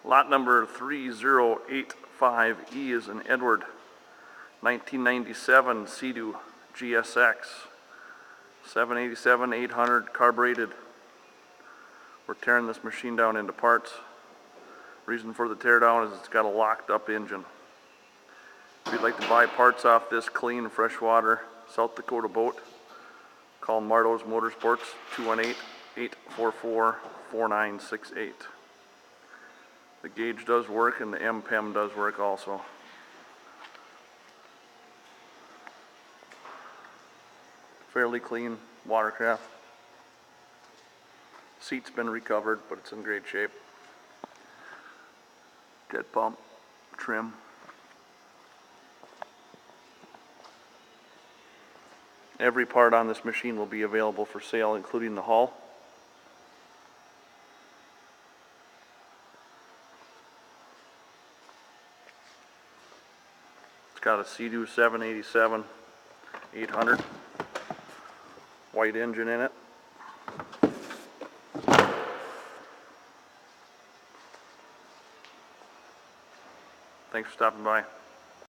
Lot number 3085E is an Edward 1997 Sea-Doo GSX 787 800 carbureted. We're tearing this machine down into parts. Reason for the teardown is it's got a locked up engine. If you'd like to buy parts off this clean freshwater South Dakota boat, call Martos Motorsports 218-844-4968. The gauge does work and the MPEM does work also. Fairly clean watercraft. Seat's been recovered, but it's in great shape. Jet pump, trim. Every part on this machine will be available for sale, including the hull. It's got a Sea-Doo 787 800 white engine in it. Thanks for stopping by.